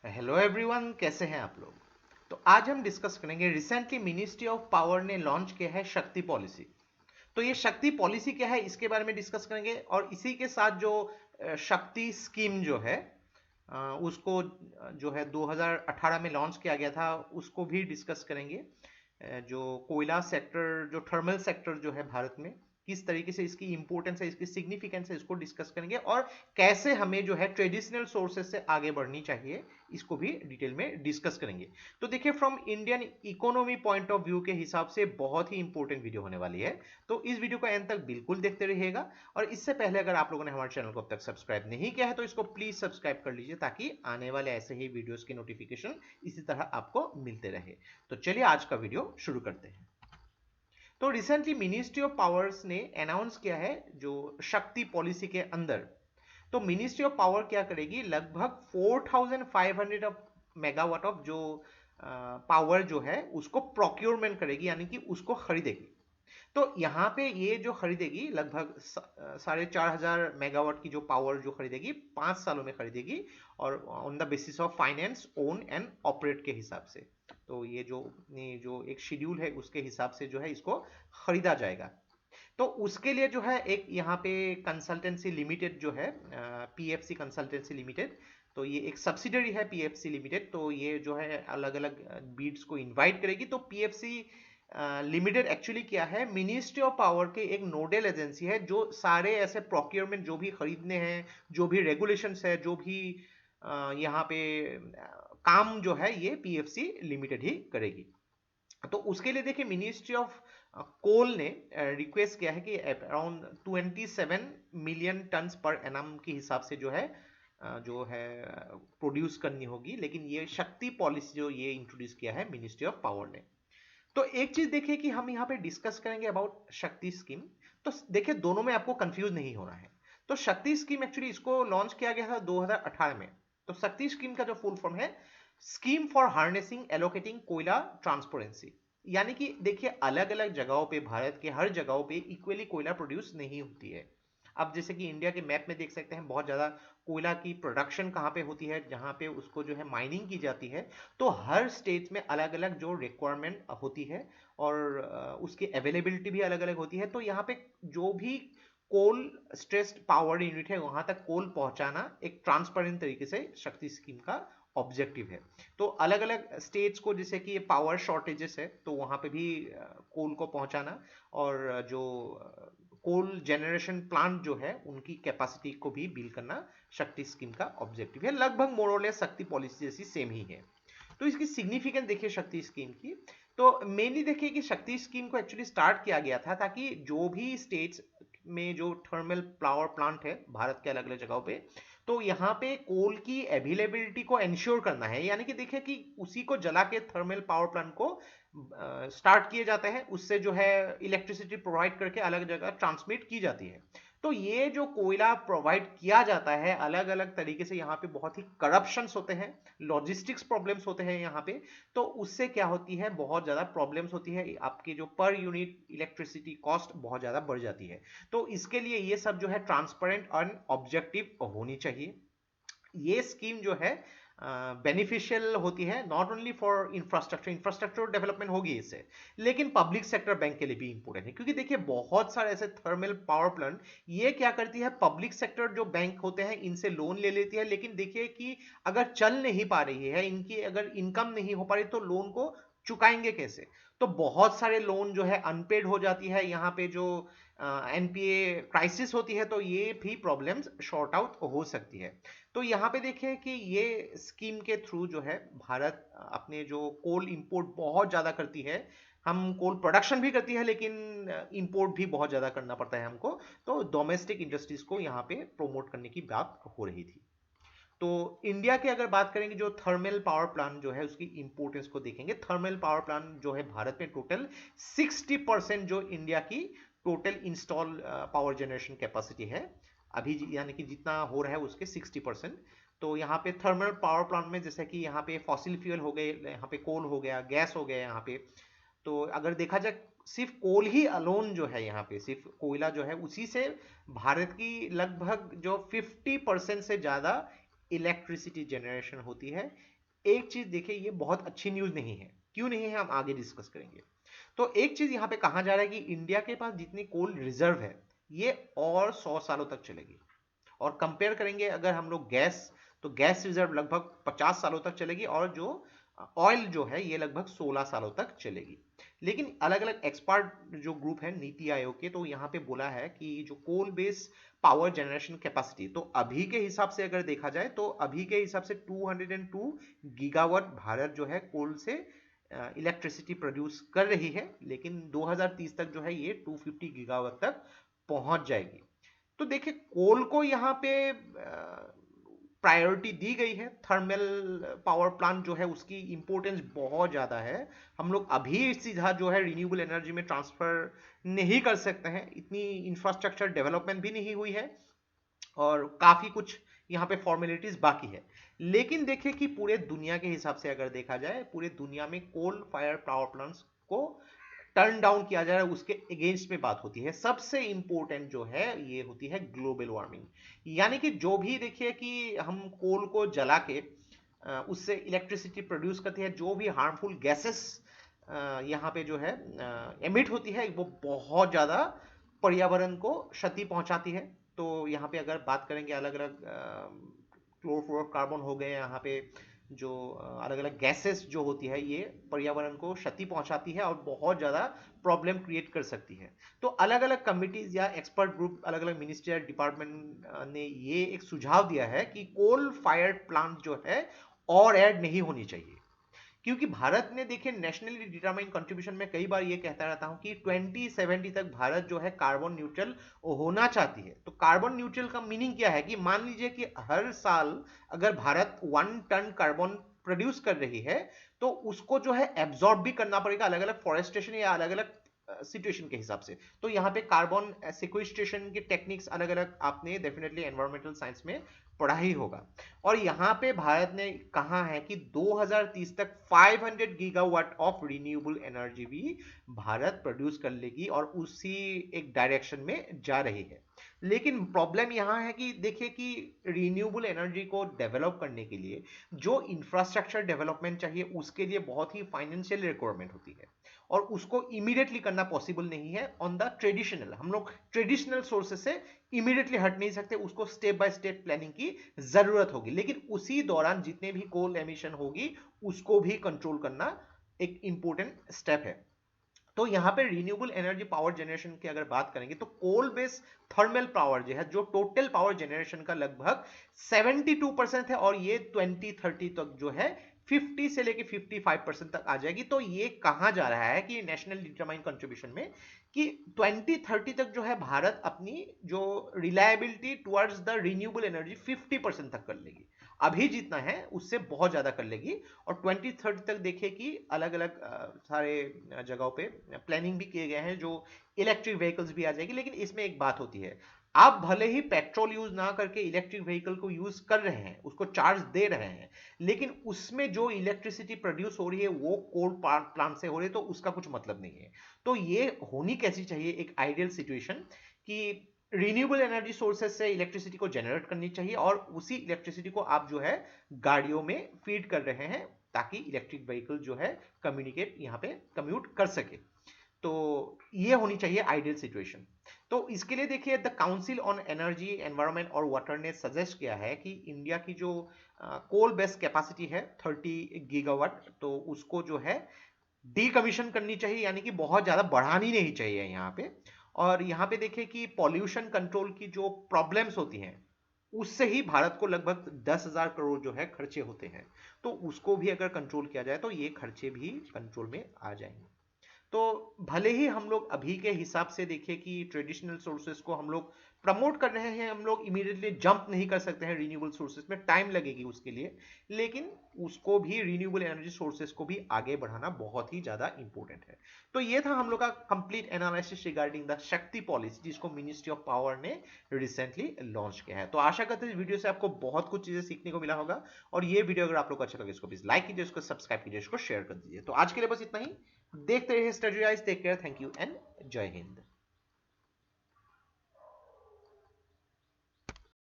Hello everyone, कैसे हैं आप लोग। तो आज हम डिस्कस करेंगे, रिसेंटली मिनिस्ट्री ऑफ पावर ने लॉन्च किया है शक्ति पॉलिसी। तो ये शक्ति पॉलिसी क्या है, इसके बारे में डिस्कस करेंगे। और इसी के साथ जो शक्ति स्कीम जो है उसको जो है 2018 में लॉन्च किया गया था, उसको भी डिस्कस करेंगे। जो कोयला सेक्टर, जो थर्मल सेक्टर जो है भारत में, किस तरीके से इसकी इंपॉर्टेंस है, इसकी सिग्निफिकेंस है, इसको डिस्कस करेंगे। और कैसे हमें जो है ट्रेडिशनल सोर्सेज से आगे बढ़नी चाहिए, इसको भी डिटेल में डिस्कस करेंगे। तो देखिए, from Indian economy point of view के हिसाब से बहुत ही इंपॉर्टेंट वीडियो होने वाली है। तो इस वीडियो को एंड तक बिल्कुल देखते रहिएगा। और इससे पहले अगर आप लोगों ने हमारे चैनल को अब तक सब्सक्राइब नहीं किया है तो इसको प्लीज सब्सक्राइब कर लीजिए, ताकि आने वाले ऐसे ही वीडियोस की नोटिफिकेशन इसी तरह आपको मिलते रहे। तो चलिए आज का वीडियो शुरू करते हैं। तो रिसेंटली मिनिस्ट्री ऑफ पावर्स ने अनाउंस किया है जो शक्ति पॉलिसी के अंदर। तो मिनिस्ट्री ऑफ पावर क्या करेगी, लगभग 4500 ऑफ मेगावाट ऑफ जो पावर जो है उसको प्रोक्योरमेंट करेगी, यानी कि उसको खरीदेगी। तो यहाँ पे ये जो खरीदेगी लगभग 4500 मेगावाट की जो पावर जो खरीदेगी 5 सालों में खरीदेगी, और on the basis of finance, own and operate के हिसाब से। तो ये जो एक शेड्यूल है उसके हिसाब से जो है इसको खरीदा जाएगा। तो उसके लिए जो है एक यहाँ पे कंसल्टेंसी लिमिटेड जो है, पीएफसी कंसल्टेंसी लिमिटेड, तो ये एक सब्सिडरी है पीएफसी लिमिटेड। तो ये जो है अलग अलग बीड्स को इनवाइट करेगी। तो पीएफसी लिमिटेड एक्चुअली क्या है, मिनिस्ट्री ऑफ पावर के एक नोडल एजेंसी है, जो सारे ऐसे प्रोक्योरमेंट जो भी खरीदने हैं, जो भी रेगुलेशंस है, जो भी यहाँ पे काम जो है, ये पीएफसी लिमिटेड ही करेगी। तो उसके लिए देखिए, मिनिस्ट्री ऑफ कोल ने रिक्वेस्ट किया है कि around 27 million turns per annum के हिसाब से जो है प्रोड्यूस करनी होगी। लेकिन ये शक्ति पॉलिसी जो ये इंट्रोड्यूस किया है मिनिस्ट्री ऑफ पावर ने। तो एक चीज देखिए कि हम यहाँ पे डिस्कस करेंगे अबाउट शक्ति स्कीम। तो देखिए, दोनों में आपको कंफ्यूज नहीं होना है। तो शक्ति स्कीम एक्चुअली इसको लॉन्च किया गया था 2018 में। तो शक्ति स्कीम का जो फुल फॉर्म है, स्कीम फॉर हार्नेसिंग एलोकेटिंग कोयला ट्रांसपेरेंसी। यानी कि देखिए, अलग अलग जगहों पे, भारत के हर जगहों पे इक्वली कोयला प्रोड्यूस नहीं होती है। अब जैसे कि इंडिया के मैप में देख सकते हैं, बहुत ज़्यादा कोयला की प्रोडक्शन कहाँ पे होती है, जहाँ पे उसको जो है माइनिंग की जाती है। तो हर स्टेट में अलग अलग जो रिक्वायरमेंट होती है, और उसकी अवेलेबिलिटी भी अलग अलग होती है। तो यहाँ पे जो भी कोल स्ट्रेस्ड पावर यूनिट है, वहां तक कोल पहुंचाना एक ट्रांसपेरेंट तरीके से शक्ति स्कीम का ऑब्जेक्टिव है। तो अलग अलग स्टेट्स को, जैसे कि पावर शॉर्टेजेस है, तो वहां पे भी कोल को पहुंचाना, और जो कोल जनरेशन प्लांट जो है उनकी कैपेसिटी को भी बिल्ड करना शक्ति स्कीम का ऑब्जेक्टिव है। लगभग मोरलेस शक्ति पॉलिसी जैसी सेम ही है। तो इसकी सिग्निफिकेंस देखिए शक्ति स्कीम की। तो मेनली देखिए कि शक्ति स्कीम को एक्चुअली स्टार्ट किया गया था ताकि जो भी स्टेट्स में जो थर्मल पावर प्लांट है भारत के अलग अलग जगहों पे, तो यहाँ पे कोल की अवेलेबिलिटी को इंश्योर करना है। यानी कि देखिए कि उसी को जला के थर्मल पावर प्लांट को स्टार्ट किए जाते हैं, उससे जो है इलेक्ट्रिसिटी प्रोवाइड करके अलग जगह ट्रांसमिट की जाती है। तो ये जो कोयला प्रोवाइड किया जाता है अलग अलग तरीके से, यहाँ पे बहुत ही करप्शंस होते हैं, लॉजिस्टिक्स प्रॉब्लम्स होते हैं यहाँ पे। तो उससे क्या होती है, बहुत ज़्यादा प्रॉब्लम्स होती है, आपकी जो पर यूनिट इलेक्ट्रिसिटी कॉस्ट बहुत ज़्यादा बढ़ जाती है। तो इसके लिए ये सब जो है ट्रांसपेरेंट और ऑब्जेक्टिव होनी चाहिए। ये स्कीम जो है बेनिफिशियल होती है not only for infrastructure development होगी इससे, लेकिन पब्लिक सेक्टर बैंक के लिए भी इंपॉर्टेंट है। क्योंकि देखिए, बहुत सारे ऐसे थर्मल पावर प्लांट, ये क्या करती है, पब्लिक सेक्टर जो बैंक होते हैं इनसे लोन ले लेती है। लेकिन देखिए कि अगर चल नहीं पा रही है, इनकी अगर इनकम नहीं हो पा रही, तो लोन को चुकाएंगे कैसे। तो बहुत सारे लोन जो है अनपेड हो जाती है। यहाँ पे जो एनपीए क्राइसिस होती है, तो ये भी प्रॉब्लम्स शॉर्ट आउट हो सकती है। तो यहाँ पे देखिए कि ये स्कीम के थ्रू जो है भारत अपने जो कोल इंपोर्ट बहुत ज़्यादा करती है, हम कोल प्रोडक्शन भी करती है, लेकिन इंपोर्ट भी बहुत ज़्यादा करना पड़ता है हमको। तो डोमेस्टिक इंडस्ट्रीज को यहाँ पे प्रोमोट करने की बात हो रही थी। तो इंडिया की अगर बात करेंगे, जो थर्मल पावर प्लांट जो है उसकी इंपोर्टेंस को देखेंगे। थर्मल पावर प्लांट जो है भारत में टोटल 60% जो इंडिया की total install power generation capacity है अभी, यानी कि जितना हो रहा है उसके 60%। तो यहाँ पे थर्मल पावर प्लांट में जैसे कि यहाँ पे फॉसिल फ्यूल हो गए, यहाँ पे कोल हो गया, गैस हो गया यहाँ पे। तो अगर देखा जाए, सिर्फ कोल ही अलोन जो है, यहाँ पे सिर्फ कोयला जो है, उसी से भारत की लगभग जो 50% से ज़्यादा इलेक्ट्रिसिटी जनरेशन होती है। एक चीज देखिए, ये बहुत अच्छी न्यूज नहीं है। क्यों नहीं है, हम आगे डिस्कस करेंगे। तो एक चीज यहां पे कहा जा रहा है कि इंडिया के पास जितनी कोल रिजर्व है ये और 100 सालों तक चलेगी। और कंपेयर करेंगे अगर हम लोग गैस, तो गैस रिजर्व लगभग 50 सालों तक चलेगी, और जो ऑयल जो है ये लगभग 16 सालों तक चलेगी। लेकिन अलग अलग एक्सपर्ट जो ग्रुप है नीति आयोग के, तो यहाँ पे बोला है कि जो coal base power generation capacity, तो अभी के हिसाब से अगर देखा जाए तो अभी के हिसाब से 202 गीगावाट भारत जो है कोल से इलेक्ट्रिसिटी प्रोड्यूस कर रही है। लेकिन 2030 तक जो है ये 250 गीगावाट तक पहुंच जाएगी। तो देखिए, कोल को यहाँ पे प्रायोरिटी दी गई है। थर्मल पावर प्लांट जो है उसकी इंपॉर्टेंस बहुत ज़्यादा है। हम लोग अभी सीधा जो है रिन्यूएबल एनर्जी में ट्रांसफर नहीं कर सकते हैं, इतनी इंफ्रास्ट्रक्चर डेवलपमेंट भी नहीं हुई है, और काफ़ी कुछ यहाँ पे फॉर्मेलिटीज बाकी है। लेकिन देखिए कि पूरे दुनिया के हिसाब से अगर देखा जाए, पूरे दुनिया में कोल फायर पावर प्लांट्स को टर्न डाउन किया जा रहा है, उसके अगेंस्ट में बात होती है। सबसे इंपॉर्टेंट जो है ये होती है ग्लोबल वार्मिंग। यानी कि जो भी देखिए कि हम कोल को जला के उससे इलेक्ट्रिसिटी प्रोड्यूस करते हैं, जो भी हार्मफुल गैसेस यहाँ पे जो है एमिट होती है, वो बहुत ज़्यादा पर्यावरण को क्षति पहुंचाती है। तो यहाँ पे अगर बात करेंगे अलग अलग क्लोरोफ्लोरोकार्बन हो गए, यहाँ पे जो अलग अलग गैसेस जो होती है ये पर्यावरण को क्षति पहुंचाती है और बहुत ज़्यादा प्रॉब्लम क्रिएट कर सकती है। तो अलग अलग कमिटीज या एक्सपर्ट ग्रुप, अलग अलग मिनिस्ट्रियल डिपार्टमेंट ने ये एक सुझाव दिया है कि कोल फायर्ड प्लांट जो है और ऐड नहीं होनी चाहिए। क्योंकि भारत ने देखिए नेशनली डिटरमाइंड कंट्रीब्यूशन में कई बार ये कहता रहता हूं कि 2070 तक भारत जो है कार्बन न्यूट्रल होना चाहती है। तो कार्बन न्यूट्रल का मीनिंग क्या है कि मान लीजिए कि हर साल अगर भारत 1 टन कार्बन प्रोड्यूस कर रही है, तो उसको जो है एब्जॉर्ब भी करना पड़ेगा अलग अलग फॉरेस्टेशन या अलग अलग सिचुएशन के हिसाब से। तो यहाँ पे कार्बन सिक्वेस्ट्रेशन की टेक्निक्स अलग अलग आपने डेफिनेटली एनवायरमेंटल साइंस में पढ़ा ही होगा। और यहाँ पे भारत ने कहा है कि 2030 तक 500 गीगावाट ऑफ रिन्यूएबल एनर्जी भी भारत प्रोड्यूस कर लेगी, और उसी एक डायरेक्शन में जा रही है। लेकिन प्रॉब्लम यहाँ है कि देखिए कि रिन्यूएबल एनर्जी को डेवलप करने के लिए जो इंफ्रास्ट्रक्चर डेवलपमेंट चाहिए, उसके लिए बहुत ही फाइनेंशियल रिक्वायरमेंट होती है, और उसको इमीडिएटली करना पॉसिबल नहीं है ऑन द ट्रेडिशनल। हम लोग ट्रेडिशनल सोर्सेस से इमीडिएटली हट नहीं सकते, उसको स्टेप बाय स्टेप प्लानिंग की जरूरत होगी। लेकिन उसी दौरान जितने भी कोल एमिशन होगी उसको भी कंट्रोल करना एक इंपॉर्टेंट स्टेप है। तो यहाँ पे रिन्यूएबल एनर्जी पावर जनरेशन की अगर बात करेंगे, तो कोल बेस्ड थर्मल पावर जो है, जो टोटल पावर जनरेशन का लगभग 72% है, और ये 2030 तक जो है 50 से लेके 55% तक आ जाएगी। तो ये कहा जा रहा है कि नेशनल डिटरमाइंड कंट्रीब्यूशन में कि 2030 तक जो है भारत अपनी जो reliability towards the renewable energy 50% तक कर लेगी। अभी जितना है उससे बहुत ज्यादा कर लेगी। और 2030 तक देखिए कि अलग अलग सारे जगहों पे प्लानिंग भी किए गए हैं, जो इलेक्ट्रिक व्हीकल्स भी आ जाएगी। लेकिन इसमें एक बात होती है, आप भले ही पेट्रोल यूज ना करके इलेक्ट्रिक व्हीकल को यूज कर रहे हैं, उसको चार्ज दे रहे हैं, लेकिन उसमें जो इलेक्ट्रिसिटी प्रोड्यूस हो रही है वो कोल प्लांट से हो रही है, तो उसका कुछ मतलब नहीं है। तो ये होनी कैसी चाहिए एक आइडियल सिचुएशन कि रिन्यूएबल एनर्जी सोर्सेज से इलेक्ट्रिसिटी को जनरेट करनी चाहिए, और उसी इलेक्ट्रिसिटी को आप जो है गाड़ियों में फीड कर रहे हैं, ताकि इलेक्ट्रिक व्हीकल जो है कम्युनिकेट यहाँ पे कम्यूट कर सके। तो ये होनी चाहिए आइडियल सिचुएशन। तो इसके लिए देखिए the council on energy environment और वाटर ने सजेस्ट किया है कि इंडिया की जो कोल बेस्ड कैपेसिटी है 30 गीगावाट, तो उसको जो है डीकमीशन करनी चाहिए, यानी कि बहुत ज्यादा बढ़ानी नहीं चाहिए यहाँ पे। और यहाँ पे देखिए कि पॉल्यूशन कंट्रोल की जो प्रॉब्लम्स होती हैं, उससे ही भारत को लगभग 10,000 करोड़ जो है खर्चे होते हैं। तो उसको भी अगर कंट्रोल किया जाए तो ये खर्चे भी कंट्रोल में आ जाएंगे। तो भले ही हम लोग अभी के हिसाब से देखिए कि ट्रेडिशनल सोर्सेज को हम लोग प्रमोट कर रहे हैं, हम लोग इमीडिएटली जंप नहीं कर सकते हैं रिन्यूएबल सोर्सेज में, टाइम लगेगी उसके लिए। लेकिन उसको भी रिन्यूएबल एनर्जी सोर्सेज को भी आगे बढ़ाना बहुत ही ज्यादा इंपॉर्टेंट है। तो ये था हम लोग का कंप्लीट एनालिसिस रिगार्डिंग द शक्ति पॉलिसी, जिसको मिनिस्ट्री ऑफ पावर ने रिसेंटली लॉन्च किया है। तो आशा करते हैं इस वीडियो से आपको बहुत कुछ चीजें सीखने को मिला होगा, और ये वीडियो अगर आप लोग को अच्छा लगे इसको प्लीज लाइक कीजिए, इसको सब्सक्राइब कीजिए, इसको शेयर कर दीजिए। तो आज के लिए बस इतना ही। देखते रहिए study guys, take care, thank you and जय हिंद।